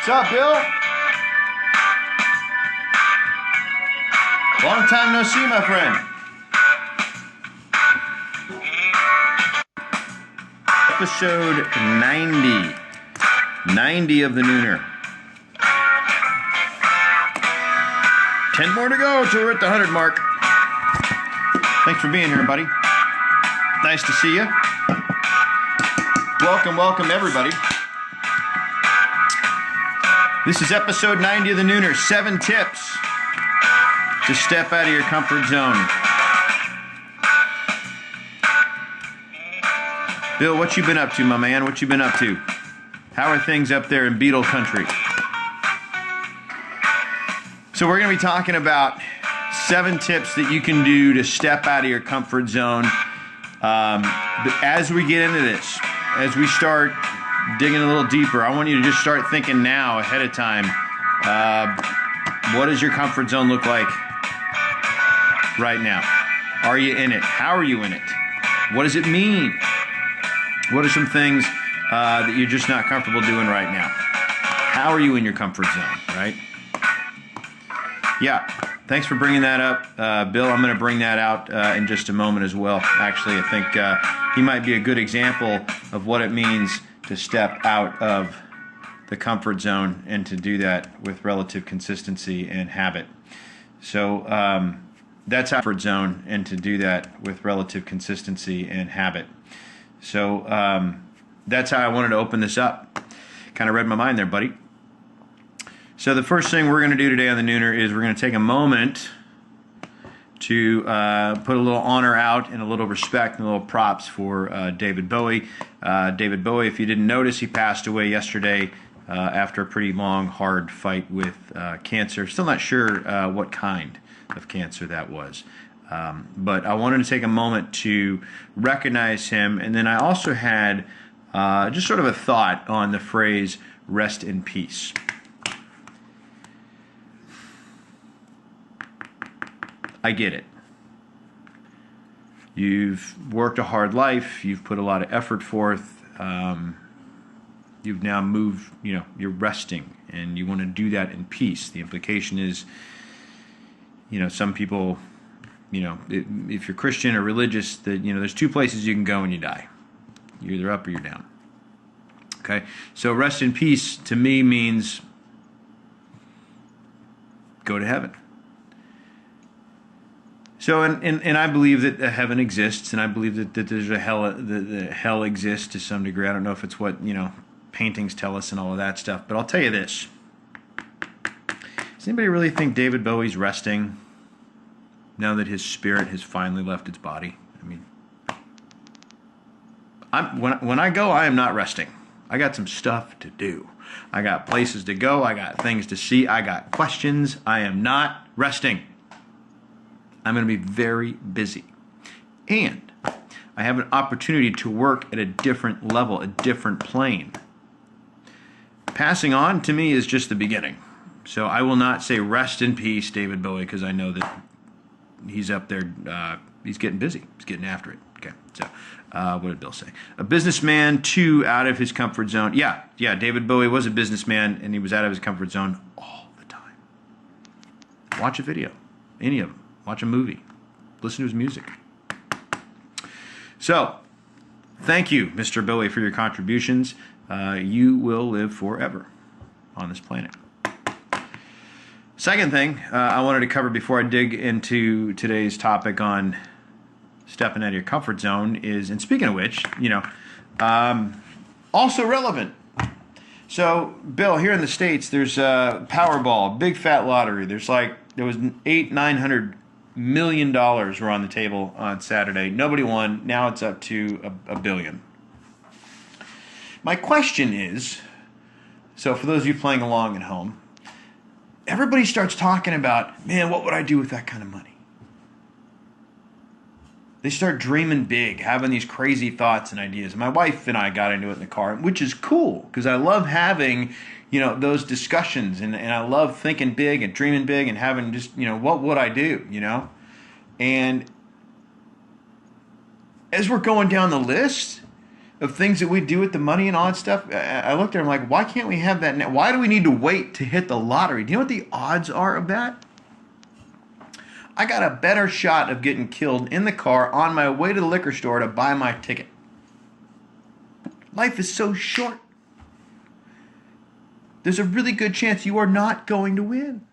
What's up, Bill? Long time no see, my friend. Episode 90. 90 of the Nooner. 10 more to go till we're at the 100 mark. Thanks for being here, buddy. Nice to see you. Welcome, everybody. This is episode 90 of the Nooner. 7 tips to step out of your comfort zone. Bill, what you been up to, my man? What you been up to? How are things up there in Beetle country? So we're going to be talking about 7 tips that you can do to step out of your comfort zone. But as we get into this, as we start digging a little deeper, I want you to just start thinking now, ahead of time. What does your comfort zone look like right now? Are you in it? How are you in it? What does it mean? What are some things that you're just not comfortable doing right now? How are you in your comfort zone, right? Yeah, thanks for bringing that up. Bill, I'm going to bring that out in just a moment as well. Actually, I think he might be a good example of what it means to step out of the comfort zone and to do that with relative consistency and habit. So that's our comfort zone, and to do that with relative consistency and habit. So that's how I wanted to open this up. Kind of read my mind there, buddy. So the first thing we're going to do today on the Nooner is we're going to take a moment to put a little honor out and a little respect and a little props for David Bowie. David Bowie, if you didn't notice, he passed away yesterday after a pretty long, hard fight with cancer. Still not sure what kind of cancer that was. But I wanted to take a moment to recognize him. And then I also had just sort of a thought on the phrase, rest in peace. I get it. You've worked a hard life. You've put a lot of effort forth. You've now moved, you're resting, and you want to do that in peace. The implication is, some people, if you're Christian or religious, that, there's 2 places you can go when you die. You're either up or you're down. Okay? So rest in peace to me means go to heaven. So, and I believe that heaven exists, and I believe that there's a hell, that hell exists to some degree. I don't know if it's what, paintings tell us and all of that stuff, but I'll tell you this. Does anybody really think David Bowie's resting now that his spirit has finally left its body? I mean, when I go, I am not resting. I got some stuff to do. I got places to go. I got things to see. I got questions. I am not resting. I'm going to be very busy. And I have an opportunity to work at a different level, a different plane. Passing on, to me, is just the beginning. So I will not say rest in peace, David Bowie, because I know that he's up there, he's getting busy. He's getting after it. Okay, so what did Bill say? A businessman, too, out of his comfort zone. Yeah, David Bowie was a businessman, and he was out of his comfort zone all the time. Watch a video, any of them. Watch a movie. Listen to his music. So, thank you, Mr. Bowie, for your contributions. You will live forever on this planet. Second thing I wanted to cover before I dig into today's topic on stepping out of your comfort zone is, and speaking of which, also relevant. So, Bill, here in the States, there's Powerball, big fat lottery. There was $900 million were on the table on Saturday. Nobody won. Now it's up to $1 billion. My question is, so for those of you playing along at home, everybody starts talking about, man, what would I do with that kind of money? They start dreaming big, having these crazy thoughts and ideas. My wife and I got into it in the car, which is cool because I love having, those discussions, and I love thinking big and dreaming big and having just, what would I do, And as we're going down the list, of things that we do with the money and all that stuff. I looked at it, I'm like, why can't we have that now? Why do we need to wait to hit the lottery? Do you know what the odds are of that? I got a better shot of getting killed in the car on my way to the liquor store to buy my ticket. Life is so short. There's a really good chance you are not going to win.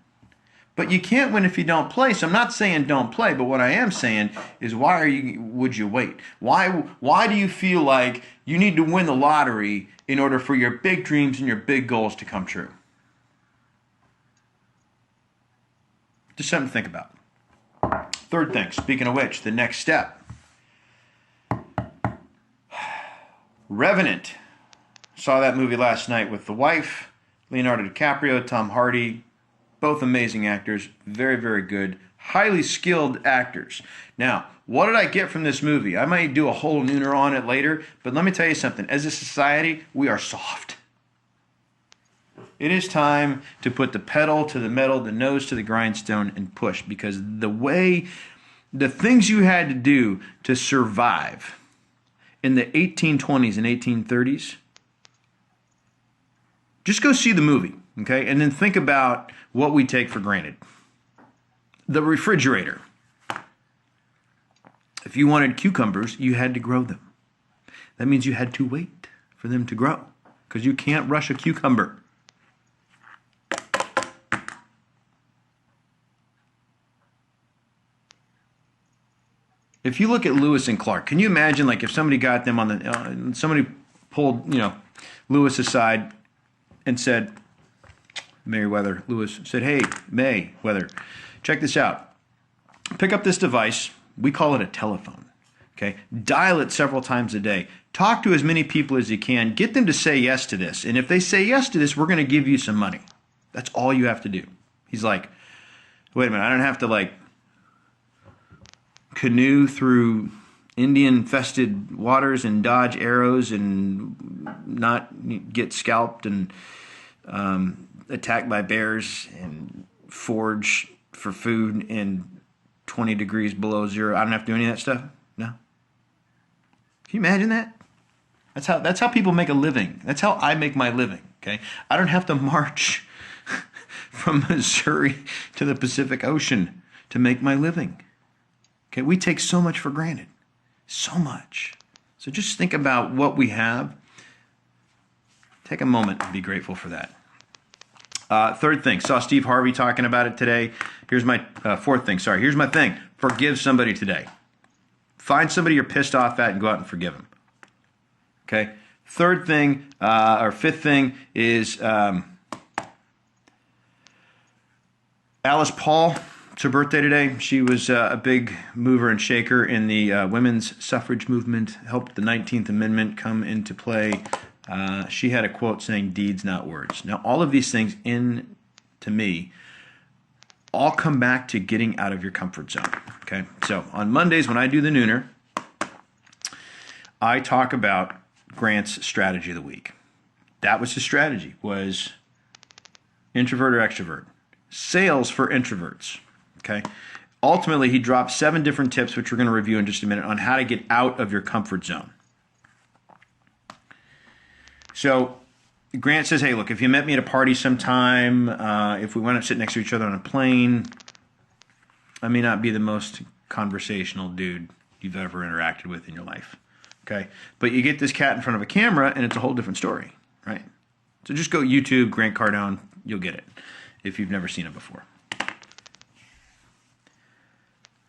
But you can't win if you don't play. So I'm not saying don't play, but what I am saying is would you wait? Why do you feel like you need to win the lottery in order for your big dreams and your big goals to come true? Just something to think about. Third thing, speaking of which, the next step. Revenant. Saw that movie last night with the wife, Leonardo DiCaprio, Tom Hardy. Both amazing actors, very, very good, highly skilled actors. Now, what did I get from this movie? I might do a whole nooner on it later, but let me tell you something. As a society, we are soft. It is time to put the pedal to the metal, the nose to the grindstone, and push, because the things you had to do to survive in the 1820s and 1830s, just go see the movie, okay? And then think about what we take for granted. The refrigerator. If you wanted cucumbers, you had to grow them. That means you had to wait for them to grow, because you can't rush a cucumber. If you look at Lewis and Clark, can you imagine, like, if somebody got them on the, somebody pulled, Lewis aside and said, Merriweather, Lewis said, hey, Mayweather, check this out. Pick up this device. We call it a telephone. Okay? Dial it several times a day. Talk to as many people as you can. Get them to say yes to this. And if they say yes to this, we're going to give you some money. That's all you have to do. He's like, wait a minute, I don't have to, canoe through Indian-infested waters and dodge arrows and not get scalped and attacked by bears and forage for food in 20 degrees below zero. I don't have to do any of that stuff? No. Can you imagine that? That's how people make a living. That's how I make my living, okay? I don't have to march from Missouri to the Pacific Ocean to make my living. Okay, we take so much for granted. So much. So just think about what we have. Take a moment to be grateful for that. Third thing, saw Steve Harvey talking about it today. Here's my fourth thing. Sorry, here's my thing. Forgive somebody today. Find somebody you're pissed off at and go out and forgive them. Okay. Third thing, or fifth thing is Alice Paul. It's her birthday today. She was a big mover and shaker in the women's suffrage movement, helped the 19th Amendment come into play. She had a quote saying, deeds, not words. Now, all of these things, to me, all come back to getting out of your comfort zone. Okay? So, on Mondays when I do the nooner, I talk about Grant's strategy of the week. That was his strategy, was introvert or extrovert. Sales for introverts. Okay. Ultimately, he dropped 7 different tips, which we're going to review in just a minute, on how to get out of your comfort zone. So Grant says, hey, look, if you met me at a party sometime, if we went to sit next to each other on a plane, I may not be the most conversational dude you've ever interacted with in your life. Okay. But you get this cat in front of a camera, and it's a whole different story, right? So just go YouTube, Grant Cardone, you'll get it if you've never seen it before.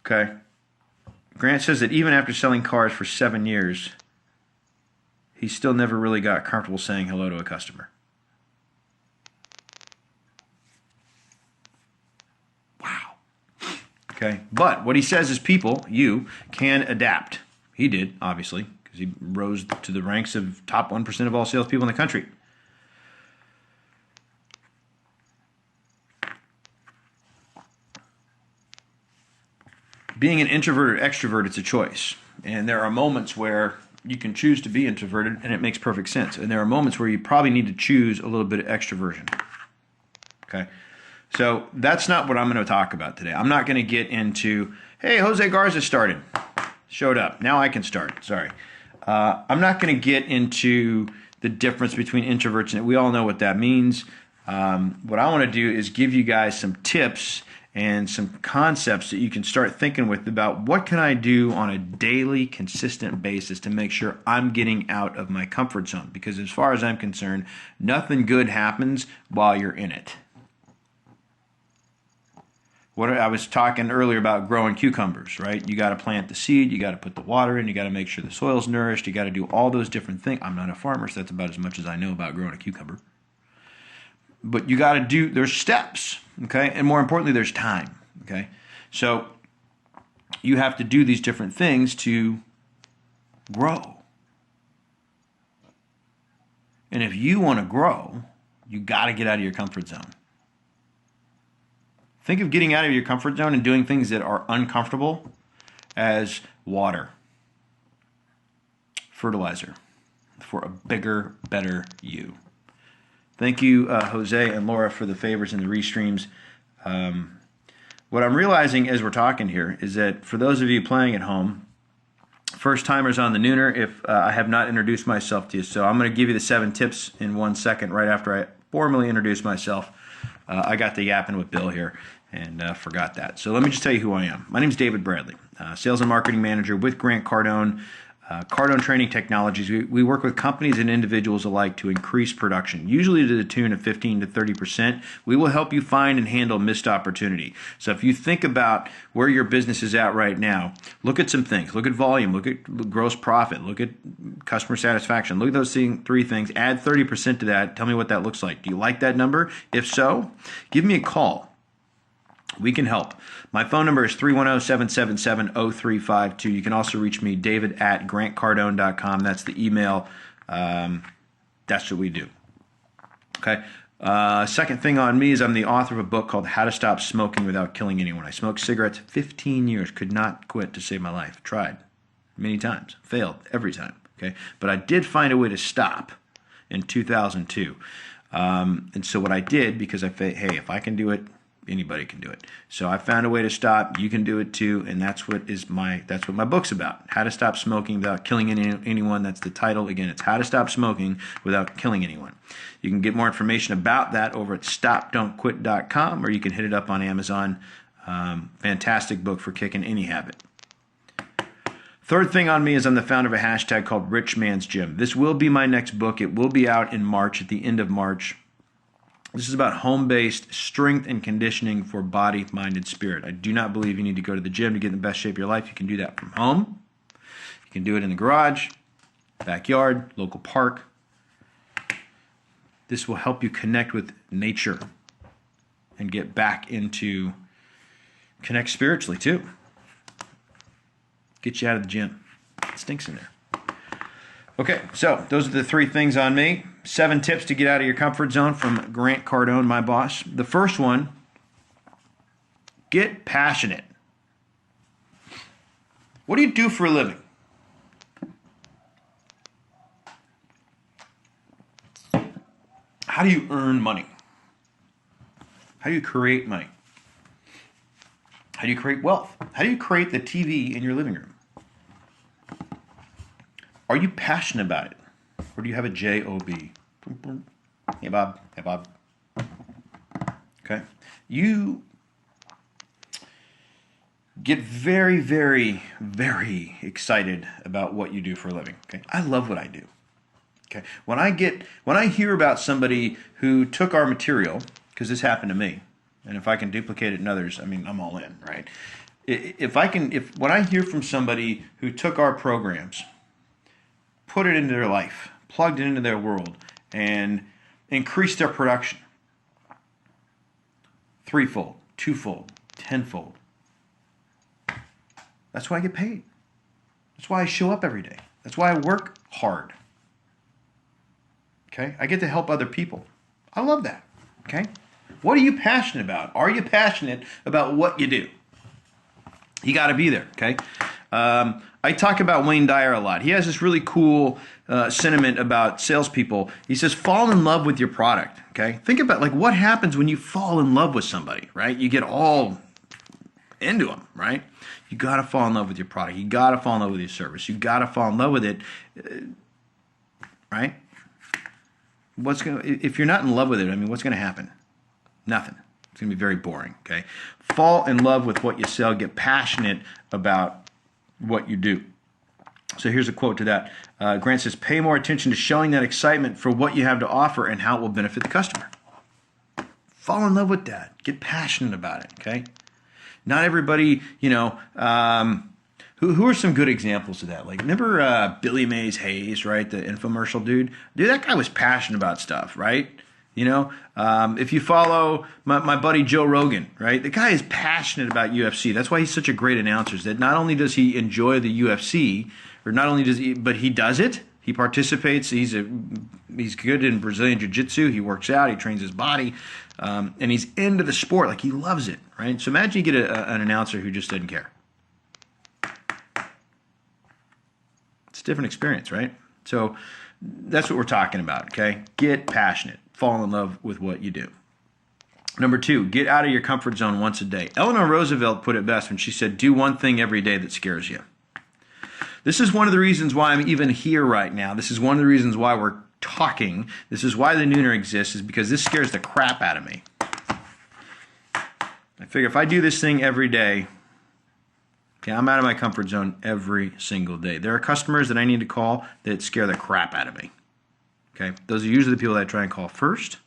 Okay. Grant says that even after selling cars for 7 years, he still never really got comfortable saying hello to a customer. Wow. Okay. But what he says is people, you, can adapt. He did, obviously, because he rose to the ranks of top 1% of all salespeople in the country. Being an introvert or extrovert, it's a choice. And there are moments where you can choose to be introverted, and it makes perfect sense. And there are moments where you probably need to choose a little bit of extroversion. Okay? So that's not what I'm going to talk about today. I'm not going to get into, hey, Jose Garza showed up. Now I can start. Sorry. I'm not going to get into the difference between introverts and we all know what that means. What I want to do is give you guys some tips and some concepts that you can start thinking with about what can I do on a daily, consistent basis to make sure I'm getting out of my comfort zone. Because as far as I'm concerned, nothing good happens while you're in it. What I was talking earlier about growing cucumbers, right? You got to plant the seed, you got to put the water in, you got to make sure the soil's nourished, you got to do all those different things. I'm not a farmer, so that's about as much as I know about growing a cucumber. But you got to do, there's steps, okay? And more importantly, there's time, okay? So you have to do these different things to grow. And if you want to grow, you got to get out of your comfort zone. Think of getting out of your comfort zone and doing things that are uncomfortable as water, fertilizer for a bigger, better you. Thank you, Jose and Laura, for the favors and the restreams. What I'm realizing as we're talking here is that for those of you playing at home, first timers on the Nooner, if I have not introduced myself to you, so I'm going to give you the 7 tips in 1 second right after I formally introduce myself. I got the yapping with Bill here and forgot that. So let me just tell you who I am. My name is David Bradley, Sales and Marketing Manager with Grant Cardone, Cardone Training Technologies. We work with companies and individuals alike to increase production, usually to the tune of 15 to 30%. We will help you find and handle missed opportunity. So if you think about where your business is at right now, look at some things. Look at volume, look at gross profit, look at customer satisfaction. Look at those 3 things. Add 30% to that. Tell me what that looks like. Do you like that number? If so, give me a call. We can help. My phone number is 310-777-0352. You can also reach me, david@grantcardone.com. That's the email. That's what we do. Okay. Second thing on me is I'm the author of a book called How to Stop Smoking Without Killing Anyone. I smoked cigarettes 15 years, could not quit to save my life. Tried many times, failed every time. Okay. But I did find a way to stop in 2002. And so what I did, because hey, if I can do it, anybody can do it. So I found a way to stop. You can do it too, and that's what my book's about. How to Stop Smoking Without Killing Anyone. That's the title. Again, it's How to Stop Smoking Without Killing Anyone. You can get more information about that over at stopdon'tquit.com, or you can hit it up on Amazon. Fantastic book for kicking any habit. Third thing on me is I'm the founder of a hashtag called Rich Man's Gym. This will be my next book. It will be out in March, at the end of March. This is about home-based strength and conditioning for body, mind, and spirit. I do not believe you need to go to the gym to get in the best shape of your life. You can do that from home. You can do it in the garage, backyard, local park. This will help you connect with nature and get back into, connect spiritually too. Get you out of the gym. It stinks in there. Okay, so those are the 3 things on me. 7 tips to get out of your comfort zone from Grant Cardone, my boss. The first one, get passionate. What do you do for a living? How do you earn money? How do you create money? How do you create wealth? How do you create the TV in your living room? Are you passionate about it? Or do you have a J-O-B? Hey, Bob. Hey, Bob. Okay. You get very, very, very excited about what you do for a living. Okay. I love what I do. Okay. When I hear about somebody who took our material, because this happened to me, and if I can duplicate it in others, I mean, I'm all in, right? When I hear from somebody who took our programs, put it into their life, plugged it into their world, and increased their production 3-fold, 2-fold, 10-fold. That's why I get paid. That's why I show up every day. That's why I work hard. Okay? I get to help other people. I love that. Okay? What are you passionate about? Are you passionate about what you do? You got to be there. Okay? I talk about Wayne Dyer a lot. He has this really cool sentiment about salespeople. He says, fall in love with your product, okay? Think about like what happens when you fall in love with somebody, right? You get all into them, right? You got to fall in love with your product. You got to fall in love with your service. You got to fall in love with it, right? If you're not in love with it, I mean, what's going to happen? Nothing. It's going to be very boring, okay? Fall in love with what you sell. Get passionate about what you do. So here's a quote to that. Grant says, pay more attention to showing that excitement for what you have to offer and how it will benefit the customer. Fall in love with that. Get passionate about it, okay? Not everybody, you know, who are some good examples of that? Like, remember Billy Mays Hayes, right? The infomercial dude? Dude, that guy was passionate about stuff, right? You know, if you follow my buddy Joe Rogan, right? The guy is passionate about UFC. That's why he's such a great announcer. That not only does he enjoy the UFC, or not only does he, but he does it. He participates. He's good in Brazilian Jiu-Jitsu. He works out. He trains his body, and he's into the sport. Like, he loves it, right? So imagine you get an announcer who just doesn't care. It's a different experience, right? So that's what we're talking about, okay? Get passionate. Fall in love with what you do. Number 2, get out of your comfort zone once a day. Eleanor Roosevelt put it best when she said, do one thing every day that scares you. This is one of the reasons why I'm even here right now. This is one of the reasons why we're talking. This is why the Nooner exists, is because this scares the crap out of me. I figure if I do this thing every day, okay, I'm out of my comfort zone every single day. There are customers that I need to call that scare the crap out of me. Okay, those are usually the people that I try and call first.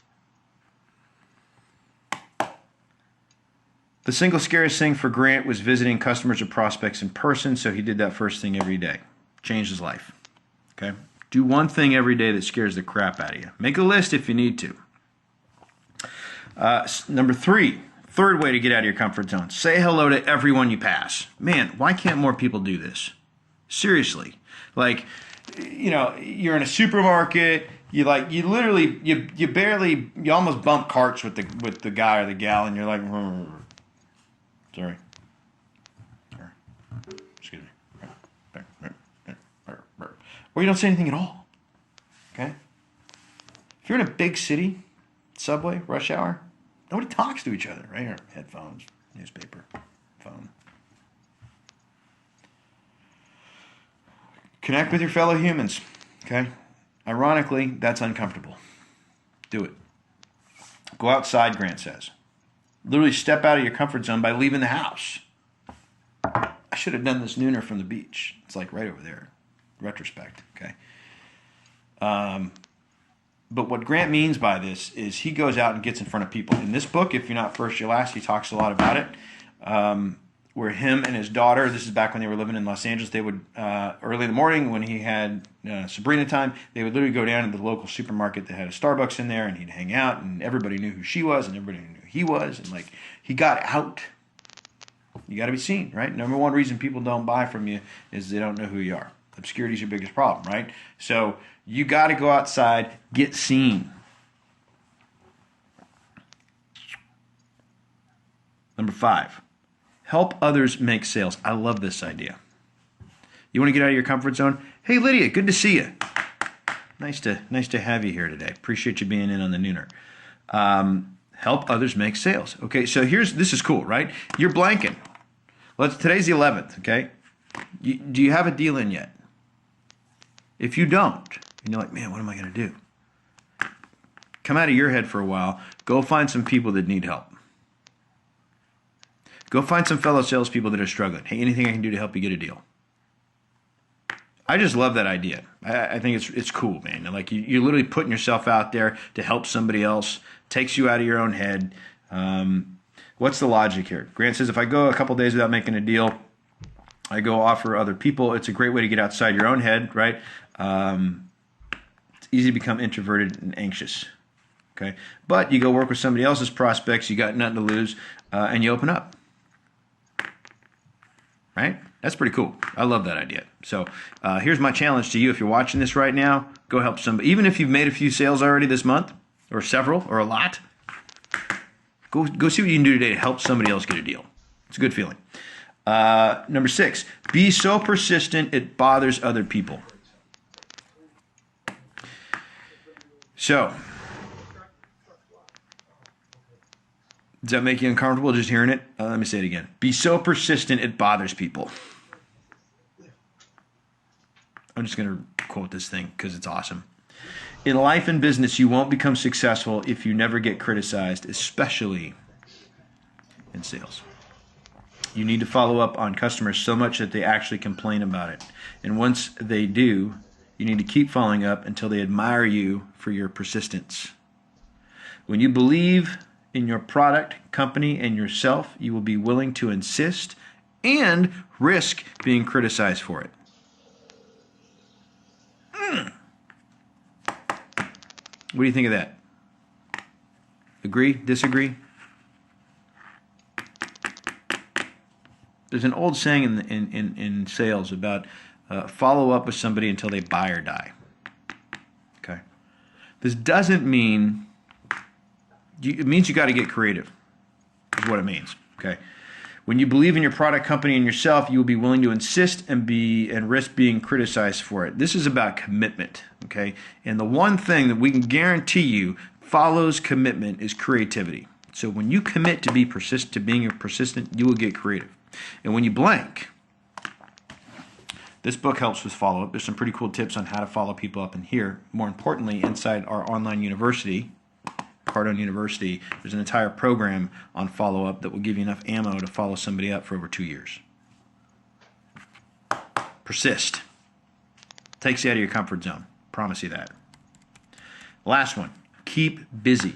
The single scariest thing for Grant was visiting customers or prospects in person, so he did that first thing every day. Changed his life. Okay? Do one thing every day that scares the crap out of you. Make a list if you need to. Number 3, third way to get out of your comfort zone. Say hello to everyone you pass. Man, why can't more people do this? Seriously. Like, you know, you're in a supermarket, you almost bump carts with the guy or the gal, and you're like, sorry. Excuse me. Or you don't say anything at all. Okay? If you're in a big city, subway, rush hour, nobody talks to each other, right? Or headphones, newspaper, phone. Connect with your fellow humans. Okay? Ironically, that's uncomfortable. Do it. Go outside, Grant says. Literally step out of your comfort zone by leaving the house. I should have done this Nooner from the beach. It's like right over there. Retrospect, okay? But what Grant means by this is he goes out and gets in front of people. In this book, If You're Not First, You're Last, he talks a lot about it. Where him and his daughter, this is back when they were living in Los Angeles, they would, early in the morning when he had Sabrina time, they would literally go down to the local supermarket that had a Starbucks in there, and he'd hang out, and everybody knew who she was, and everybody knew who he was, and like, he got out. You got to be seen, right? Number one reason people don't buy from you is they don't know who you are. Obscurity is your biggest problem, right? So you got to go outside, get seen. Number 5. Help others make sales. I love this idea. You want to get out of your comfort zone? Hey, Lydia, good to see you. Nice to have you here today. Appreciate you being in on the Nooner. Help others make sales. Okay, so this is cool, right? You're blanking. Today's the 11th, okay? Do you have a deal in yet? If you don't, and you're like, man, what am I going to do? Come out of your head for a while. Go find some people that need help. Go find some fellow salespeople that are struggling. Hey, anything I can do to help you get a deal? I just love that idea. I think it's cool, man. Like you're literally putting yourself out there to help somebody else. Takes you out of your own head. What's the logic here? Grant says if I go a couple days without making a deal, I go offer other people. It's a great way to get outside your own head, right? It's easy to become introverted and anxious. Okay, but you go work with somebody else's prospects. You got nothing to lose, and you open up. Right? That's pretty cool. I love that idea. So here's my challenge to you. If you're watching this right now, go help somebody. Even if you've made a few sales already this month, or several, or a lot, go see what you can do today to help somebody else get a deal. It's a good feeling. Number 6, be so persistent it bothers other people. So Does that make you uncomfortable just hearing it? Let me say it again. Be so persistent it bothers people. I'm just going to quote this thing because it's awesome. In life and business, you won't become successful if you never get criticized, especially in sales. You need to follow up on customers so much that they actually complain about it. And once they do, you need to keep following up until they admire you for your persistence. When you believe in your product, company, and yourself, you will be willing to insist and risk being criticized for it. What do you think of that? Agree? Disagree? There's an old saying in sales about follow up with somebody until they buy or die. Okay. This doesn't mean, it means you got to get creative, is what it means. Okay. When you believe in your product, company, and yourself, you will be willing to insist and risk being criticized for it. This is about commitment. Okay. And the one thing that we can guarantee you follows commitment is creativity. So when you commit to being persistent, you will get creative. And when you blank, this book helps with follow-up. There's some pretty cool tips on how to follow people up in here. More importantly, inside our online university, Cardone University, there's an entire program on follow-up that will give you enough ammo to follow somebody up for over 2 years. Persist. Takes you out of your comfort zone. Promise you that. Last one. Keep busy.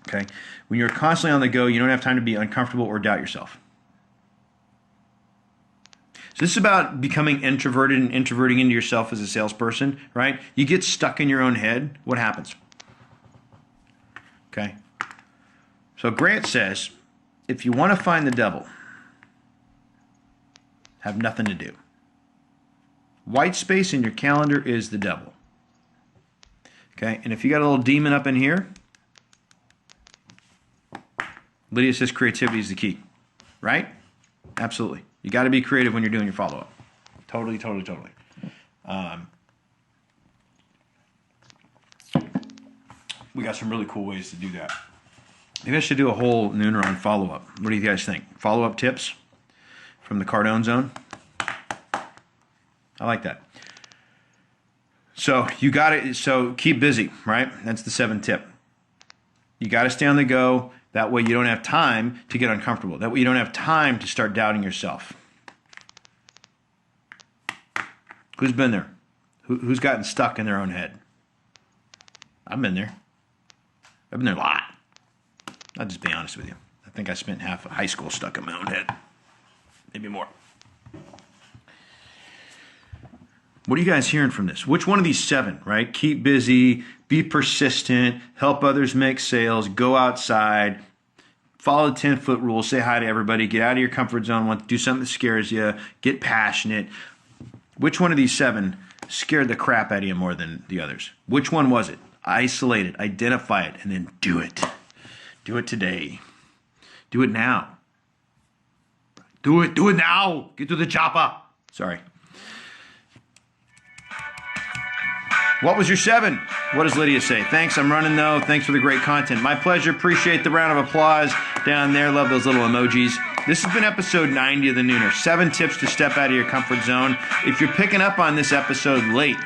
Okay? When you're constantly on the go, you don't have time to be uncomfortable or doubt yourself. So this is about becoming introverted and introverting into yourself as a salesperson, right? You get stuck in your own head. What happens? Okay? So Grant says, if you want to find the devil, have nothing to do. White space in your calendar is the devil. Okay? And if you got a little demon up in here, Lydia says creativity is the key. Right? Absolutely. You got to be creative when you're doing your follow-up. Totally. We got some really cool ways to do that. Maybe I should do a whole nooner on follow-up. What do you guys think? Follow-up tips from the Cardone zone? I like that. So keep busy, right? That's the 7th tip. You got to stay on the go. That way you don't have time to get uncomfortable. That way you don't have time to start doubting yourself. Who's been there? Who's gotten stuck in their own head? I've been there. I've been there a lot. I'll just be honest with you. I think I spent half of high school stuck in my own head. Maybe more. What are you guys hearing from this? Which one of these 7, right? Keep busy, be persistent, help others make sales, go outside, follow the 10-foot rule, say hi to everybody, get out of your comfort zone, do something that scares you, get passionate. Which one of these 7 scared the crap out of you more than the others? Which one was it? Isolate it, identify it, and then do it. Do it today. Do it now. Do it now. Get to the chopper. Sorry. What was your 7? What does Lydia say? Thanks, I'm running though. Thanks for the great content. My pleasure. Appreciate the round of applause down there. Love those little emojis. This has been episode 90 of The Nooner. 7 tips to step out of your comfort zone. If you're picking up on this episode late,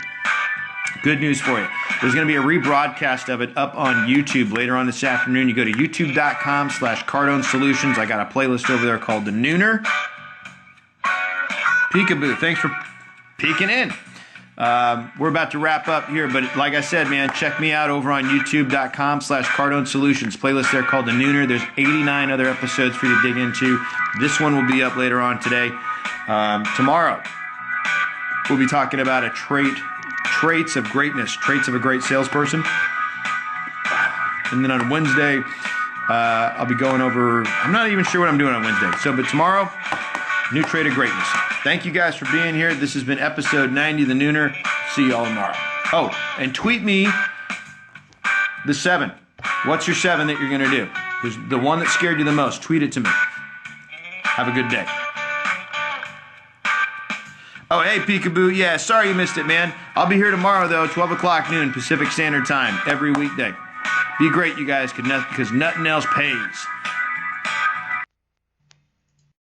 good news for you. There's going to be a rebroadcast of it up on YouTube later on this afternoon. You go to youtube.com/Cardone Solutions. I got a playlist over there called The Nooner. Peekaboo. Thanks for peeking in. We're about to wrap up here, but like I said, man, check me out over on youtube.com/Cardone Solutions. Playlist there called The Nooner. There's 89 other episodes for you to dig into. This one will be up later on today. Tomorrow, we'll be talking about traits of greatness, traits of a great salesperson. And then on Wednesday, I'll be going over, I'm not even sure what I'm doing on Wednesday. But tomorrow, new trait of greatness. Thank you guys for being here. This has been episode 90 of The Nooner. See you all tomorrow. Oh, and tweet me the 7. What's your 7 that you're going to do? There's the one that scared you the most. Tweet it to me. Have a good day. Oh, hey, Peekaboo. Yeah, sorry you missed it, man. I'll be here tomorrow, though, 12 o'clock noon Pacific Standard Time, every weekday. Be great, you guys, because nothing else pays.